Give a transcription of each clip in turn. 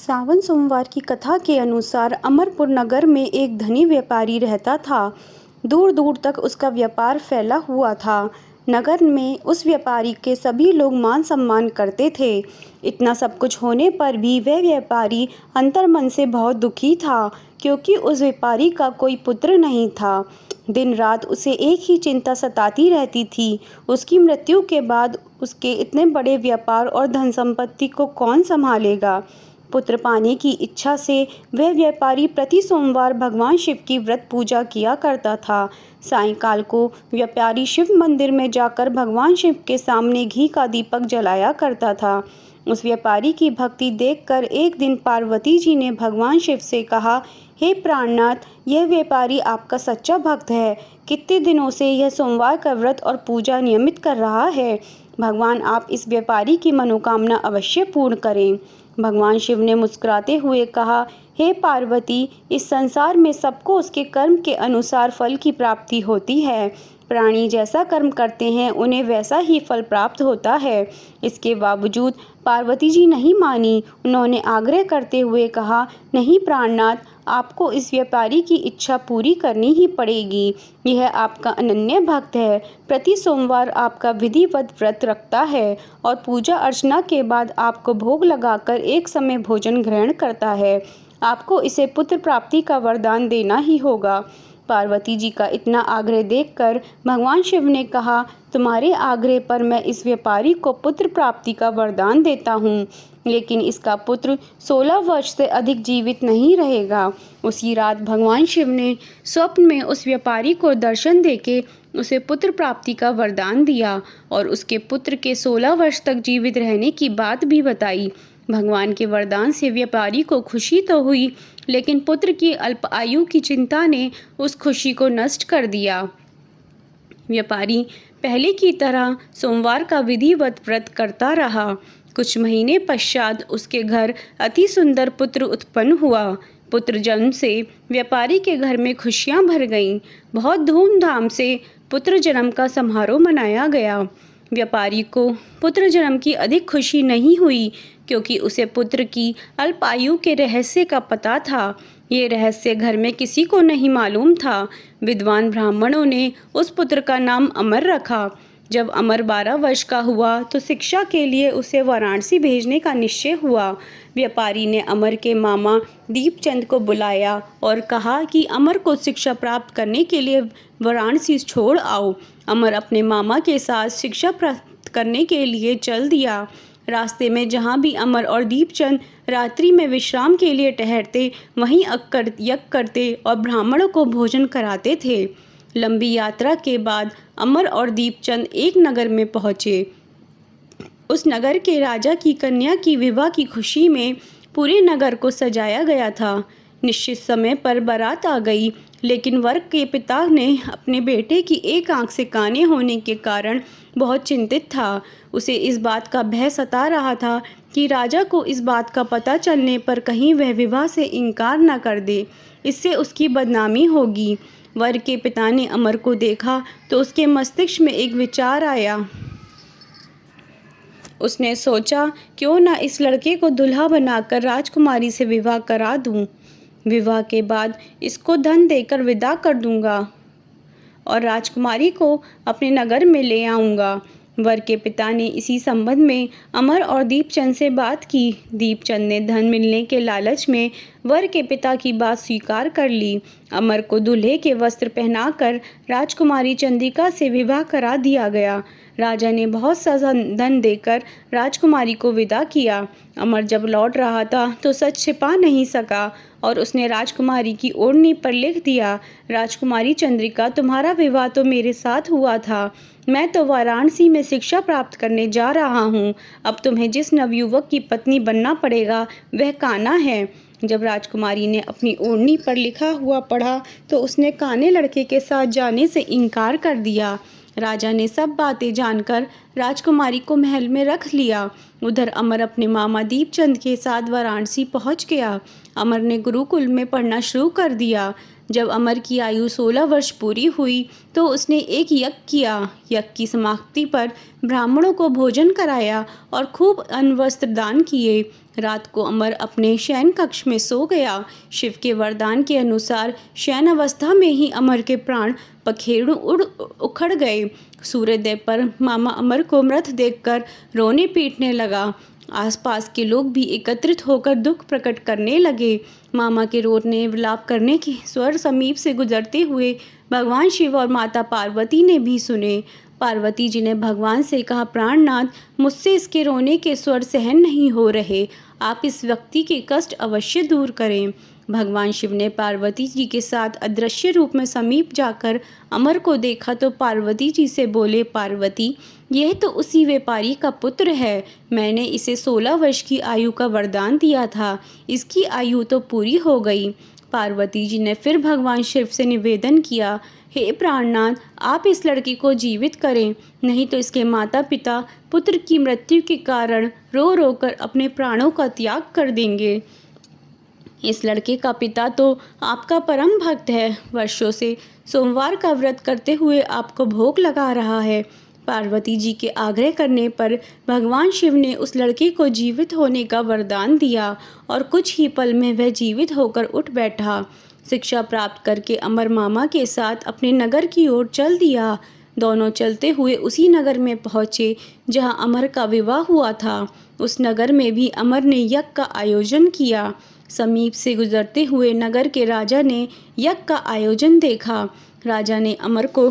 सावन सोमवार की कथा के अनुसार अमरपुर नगर में एक धनी व्यापारी रहता था। दूर दूर तक उसका व्यापार फैला हुआ था। नगर में उस व्यापारी के सभी लोग मान सम्मान करते थे। इतना सब कुछ होने पर भी वह व्यापारी अंतर्मन से बहुत दुखी था, क्योंकि उस व्यापारी का कोई पुत्र नहीं था। दिन रात उसे एक ही चिंता सताती रहती थी, उसकी मृत्यु के बाद उसके इतने बड़े व्यापार और धन संपत्ति को कौन संभालेगा। पुत्र पाने की इच्छा से वह व्यापारी प्रति सोमवार भगवान शिव की व्रत पूजा किया करता था। सायंकाल को व्यापारी शिव मंदिर में जाकर भगवान शिव के सामने घी का दीपक जलाया करता था। उस व्यापारी की भक्ति देखकर एक दिन पार्वती जी ने भगवान शिव से कहा, हे प्राणनाथ, यह व्यापारी आपका सच्चा भक्त है। कितने दिनों से यह सोमवार का व्रत और पूजा नियमित कर रहा है। भगवान आप इस व्यापारी की मनोकामना अवश्य पूर्ण करें। भगवान शिव ने मुस्कुराते हुए कहा, हे पार्वती, इस संसार में सबको उसके कर्म के अनुसार फल की प्राप्ति होती है। प्राणी जैसा कर्म करते हैं उन्हें वैसा ही फल प्राप्त होता है। इसके बावजूद पार्वती जी नहीं मानी। उन्होंने आग्रह करते हुए कहा, नहीं प्राणनाथ, आपको इस व्यापारी की इच्छा पूरी करनी ही पड़ेगी। यह आपका अनन्य भक्त है, प्रति सोमवार आपका विधिवत व्रत रखता है और पूजा अर्चना के बाद आपको भोग लगाकर एक समय भोजन ग्रहण करता है। आपको इसे पुत्र प्राप्ति का वरदान देना ही होगा। पार्वती जी का इतना आग्रह देखकर भगवान शिव ने कहा, तुम्हारे आग्रह पर मैं इस व्यापारी को पुत्र प्राप्ति का वरदान देता हूँ, लेकिन इसका पुत्र 16 वर्ष से अधिक जीवित नहीं रहेगा। उसी रात भगवान शिव ने स्वप्न में उस व्यापारी को दर्शन देके उसे पुत्र प्राप्ति का वरदान दिया और उसके पुत्र के 16 वर्ष तक जीवित रहने की बात भी बताई। भगवान के वरदान से व्यापारी को खुशी तो हुई, लेकिन पुत्र की अल्प आयु की चिंता ने उस खुशी को नष्ट कर दिया। व्यापारी पहले की तरह सोमवार का विधिवत व्रत करता रहा। कुछ महीने पश्चात उसके घर अति सुंदर पुत्र उत्पन्न हुआ। पुत्र जन्म से व्यापारी के घर में खुशियां भर गईं। बहुत धूमधाम से पुत्र जन्म का समारोह मनाया गया। व्यापारी को पुत्र जन्म की अधिक खुशी नहीं हुई, क्योंकि उसे पुत्र की अल्प आयु के रहस्य का पता था। ये रहस्य घर में किसी को नहीं मालूम था। विद्वान ब्राह्मणों ने उस पुत्र का नाम अमर रखा। जब अमर 12 वर्ष का हुआ तो शिक्षा के लिए उसे वाराणसी भेजने का निश्चय हुआ। व्यापारी ने अमर के मामा दीपचंद को बुलाया और कहा कि अमर को शिक्षा प्राप्त करने के लिए वाराणसी छोड़ आओ। अमर अपने मामा के साथ शिक्षा प्राप्त करने के लिए चल दिया। रास्ते में जहाँ भी अमर और दीपचंद रात्रि में विश्राम के लिए ठहरते, वहीं यज्ञ करते और ब्राह्मणों को भोजन कराते थे। लंबी यात्रा के बाद अमर और दीपचंद एक नगर में पहुँचे। उस नगर के राजा की कन्या की विवाह की खुशी में पूरे नगर को सजाया गया था। निश्चित समय पर बारात आ गई, लेकिन वर के पिता ने अपने बेटे की एक आंख से काने होने के कारण बहुत चिंतित था। उसे इस बात का भय सता रहा था कि राजा को इस बात का पता चलने पर कहीं वह विवाह से इनकार न कर दे, इससे उसकी बदनामी होगी। वर के पिता ने अमर को देखा तो उसके मस्तिष्क में एक विचार आया। उसने सोचा, क्यों ना इस लड़के को दुल्हा बनाकर राजकुमारी से विवाह करा दूं। विवाह के बाद इसको धन देकर विदा कर दूंगा और राजकुमारी को अपने नगर में ले आऊँगा। वर के पिता ने इसी संबंध में अमर और दीपचंद से बात की। दीपचंद ने धन मिलने के लालच में वर के पिता की बात स्वीकार कर ली। अमर को दूल्हे के वस्त्र पहनाकर राजकुमारी चंद्रिका से विवाह करा दिया गया। राजा ने बहुत सा धन देकर राजकुमारी को विदा किया। अमर जब लौट रहा था तो सच छिपा नहीं सका और उसने राजकुमारी की ओढ़नी पर लिख दिया, राजकुमारी चंद्रिका, तुम्हारा विवाह तो मेरे साथ हुआ था। मैं तो वाराणसी में शिक्षा प्राप्त करने जा रहा हूँ। अब तुम्हें जिस नवयुवक की पत्नी बनना पड़ेगा वह कान्हा है। जब राजकुमारी ने अपनी ओढ़नी पर लिखा हुआ पढ़ा तो उसने काने लड़के के साथ जाने से इनकार कर दिया। राजा ने सब बातें जानकर राजकुमारी को महल में रख लिया। उधर अमर अपने मामा दीपचंद के साथ वाराणसी पहुंच गया। अमर ने गुरुकुल में पढ़ना शुरू कर दिया। जब अमर की आयु 16 वर्ष पूरी हुई तो उसने एक यज्ञ किया। यज्ञ की समाप्ति पर ब्राह्मणों को भोजन कराया और खूब अन्न वस्त्र दान किए। रात को अमर अपने शयन कक्ष में सो गया। शिव के वरदान के अनुसार शयन अवस्था में ही अमर के प्राण पखेरु उखड़ गए। सूर्योदय पर मामा अमर को मृत देखकर रोने पीटने लगा। आसपास के लोग भी एकत्रित होकर दुख प्रकट करने लगे। मामा के रोने विलाप करने के स्वर समीप से गुजरते हुए भगवान शिव और माता पार्वती ने भी सुने। पार्वती जी ने भगवान से कहा, प्राणनाथ, मुझसे इसके रोने के स्वर सहन नहीं हो रहे, आप इस व्यक्ति के कष्ट अवश्य दूर करें। भगवान शिव ने पार्वती जी के साथ अदृश्य रूप में समीप जाकर अमर को देखा तो पार्वती जी से बोले, पार्वती, यह तो उसी व्यापारी का पुत्र है। मैंने इसे 16 वर्ष की आयु का वरदान दिया था, इसकी आयु तो पूरी हो गई। पार्वती जी ने फिर भगवान शिव से निवेदन किया, हे प्राणनाथ, आप इस लड़के को जीवित करें, नहीं तो इसके माता पिता पुत्र की मृत्यु के कारण रो रो कर अपने प्राणों का त्याग कर देंगे। इस लड़के का पिता तो आपका परम भक्त है, वर्षों से सोमवार का व्रत करते हुए आपको भोग लगा रहा है। पार्वती जी के आग्रह करने पर भगवान शिव ने उस लड़के को जीवित होने का वरदान दिया और कुछ ही पल में वह जीवित होकर उठ बैठा। शिक्षा प्राप्त करके अमर मामा के साथ अपने नगर की ओर चल दिया। दोनों चलते हुए उसी नगर में पहुँचे जहाँ अमर का विवाह हुआ था। उस नगर में भी अमर ने यज्ञ का आयोजन किया। समीप से गुजरते हुए नगर के राजा ने यज्ञ का आयोजन देखा। राजा ने अमर को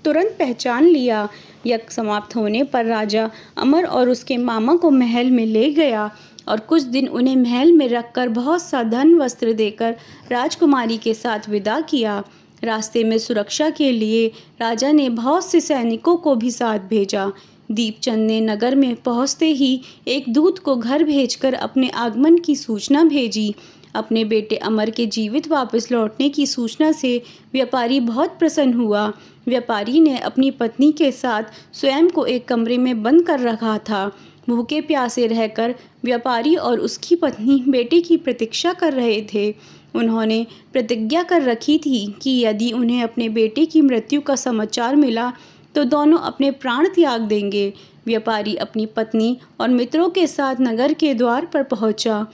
तुरंत पहचान लिया। यज्ञ समाप्त होने पर राजा अमर और उसके मामा को महल में ले गया और कुछ दिन उन्हें महल में रखकर बहुत सा धन वस्त्र देकर राजकुमारी के साथ विदा किया। रास्ते में सुरक्षा के लिए राजा ने बहुत से सैनिकों को भी साथ भेजा। दीपचंद ने नगर में पहुंचते ही एक दूत को घर भेजकर अपने आगमन की सूचना भेजी। अपने बेटे अमर के जीवित वापस लौटने की सूचना से व्यापारी बहुत प्रसन्न हुआ। व्यापारी ने अपनी पत्नी के साथ स्वयं को एक कमरे में बंद कर रखा था। भूखे प्यासे रहकर व्यापारी और उसकी पत्नी बेटे की प्रतीक्षा कर रहे थे। उन्होंने प्रतिज्ञा कर रखी थी कि यदि उन्हें अपने बेटे की मृत्यु का समाचार मिला तो दोनों अपने प्राण त्याग देंगे। व्यापारी अपनी पत्नी और मित्रों के साथ नगर के द्वार पर पहुंचा।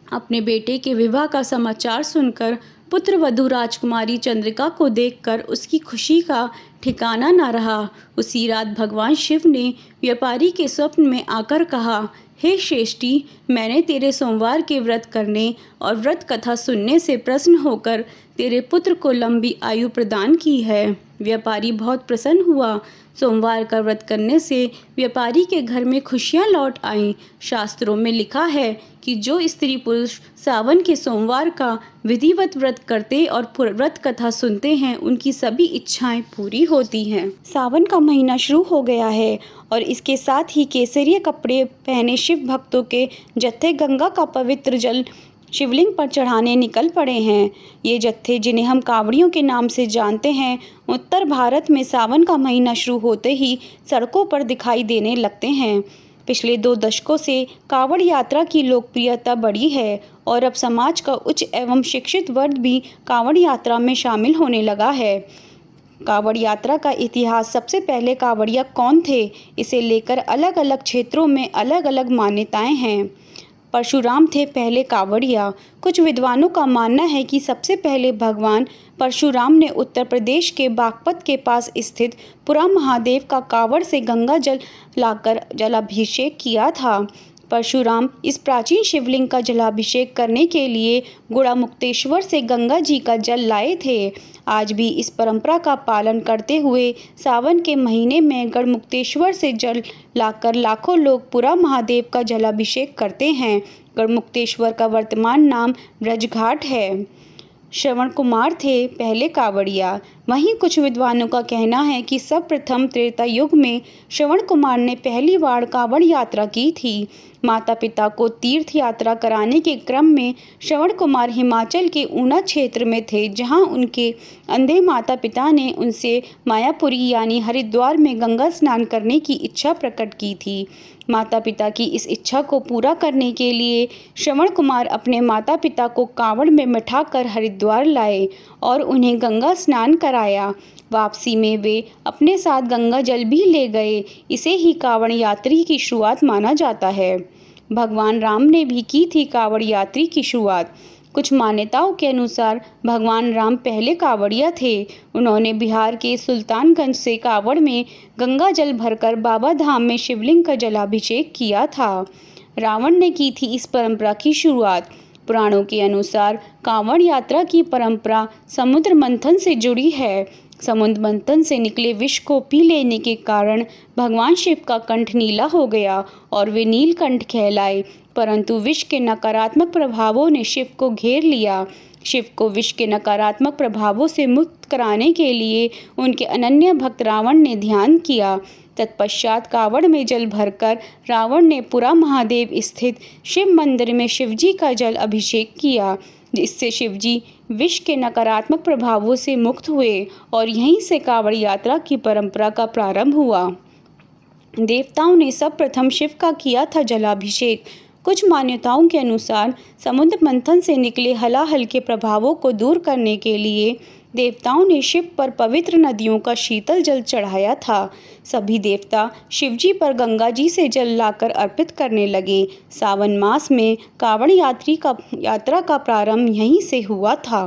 अपने बेटे के विवाह का समाचार सुनकर पुत्र वधू राजकुमारी चंद्रिका को देखकर उसकी खुशी का ठिकाना न रहा। उसी रात भगवान शिव ने व्यापारी के स्वप्न में आकर कहा, हे श्रेष्ठी, मैंने तेरे सोमवार के व्रत करने और व्रत कथा सुनने से प्रसन्न होकर तेरे पुत्र को लंबी आयु प्रदान की है। व्यापारी बहुत प्रसन्न हुआ। सोमवार का व्रत करने से व्यापारी के घर में खुशियां लौट आईं। शास्त्रों में लिखा है कि जो स्त्री पुरुष सावन के सोमवार का विधिवत व्रत करते और व्रत कथा सुनते हैं, उनकी सभी इच्छाएं पूरी होती हैं। सावन का महीना शुरू हो गया है और इसके साथ ही केसरिया कपड़े पहने शिव भक्तों के जत्थे गंगा का पवित्र जल शिवलिंग पर चढ़ाने निकल पड़े हैं। ये जत्थे, जिन्हें हम कांवड़ियों के नाम से जानते हैं, उत्तर भारत में सावन का महीना शुरू होते ही सड़कों पर दिखाई देने लगते हैं। पिछले 2 दशकों से कांवड़ यात्रा की लोकप्रियता बढ़ी है और अब समाज का उच्च एवं शिक्षित वर्ग भी कांवड़ यात्रा में शामिल होने लगा है। कांवड़ यात्रा का इतिहास। सबसे पहले कांवड़िया कौन थे, इसे लेकर अलग अलग क्षेत्रों में अलग अलग मान्यताएं हैं। परशुराम थे पहले कांवड़िया। कुछ विद्वानों का मानना है कि सबसे पहले भगवान परशुराम ने उत्तर प्रदेश के बागपत के पास स्थित पुरा महादेव का कांवड़ से गंगा जल लाकर जलाभिषेक किया था। परशुराम इस प्राचीन शिवलिंग का जलाभिषेक करने के लिए गुड़ामुक्तेश्वर से गंगा जी का जल लाए थे। आज भी इस परंपरा का पालन करते हुए सावन के महीने में गढ़मुक्तेश्वर से जल लाकर लाखों लोग पुरा महादेव का जलाभिषेक करते हैं। गढ़मुक्तेश्वर का वर्तमान नाम ब्रजघाट है। श्रवण कुमार थे पहले कांवड़िया। वहीं कुछ विद्वानों का कहना है कि सर्वप्रथम त्रेता युग में श्रवण कुमार ने पहली बार कांवड़ यात्रा की थी। माता पिता को तीर्थ यात्रा कराने के क्रम में श्रवण कुमार हिमाचल के ऊना क्षेत्र में थे, जहां उनके अंधे माता पिता ने उनसे मायापुरी यानी हरिद्वार में गंगा स्नान करने की इच्छा प्रकट की थी। माता पिता की इस इच्छा को पूरा करने के लिए श्रवण कुमार अपने माता पिता को कांवड़ में बिठाकर हरिद्वार लाए और उन्हें गंगा स्नान कराया। वापसी में वे अपने साथ गंगा जल भी ले गए। इसे ही कांवड़ यात्री की शुरुआत माना जाता है। भगवान राम ने भी की थी कांवड़ यात्री की शुरुआत। कुछ मान्यताओं के अनुसार भगवान राम पहले कांवड़िया थे। उन्होंने बिहार के सुल्तानगंज से कांवड़ में गंगा जल भरकर बाबा धाम में शिवलिंग का जलाभिषेक किया था। रावण ने की थी इस परंपरा की शुरुआत। पुराणों के अनुसार कांवड़ यात्रा की परंपरा समुद्र मंथन से जुड़ी है। समुद्र मंथन से निकले विष को पी लेने के कारण भगवान शिव का कंठ नीला हो गया और वे नीलकंठ कहलाए, परंतु विष के नकारात्मक प्रभावों ने शिव को घेर लिया। शिव को विष के नकारात्मक प्रभावों से मुक्त कराने के लिए उनके अनन्य भक्त रावण ने ध्यान किया। तत्पश्चात कांवड़ में जल भरकर रावण ने पुरा महादेव स्थित शिव मंदिर में शिवजी का जल अभिषेक किया, जिससे शिवजी विष के नकारात्मक प्रभावों से मुक्त हुए और यहीं से कांवड़ यात्रा की परंपरा का प्रारंभ हुआ। देवताओं ने सर्वप्रथम शिव का किया था जलाभिषेक। कुछ मान्यताओं के अनुसार समुद्र मंथन से निकले हलाहल के प्रभावों को दूर करने के लिए देवताओं ने शिव पर पवित्र नदियों का शीतल जल चढ़ाया था। सभी देवता शिवजी पर गंगा जी से जल लाकर अर्पित करने लगे। सावन मास में कांवड़ यात्रा का प्रारंभ यहीं से हुआ था।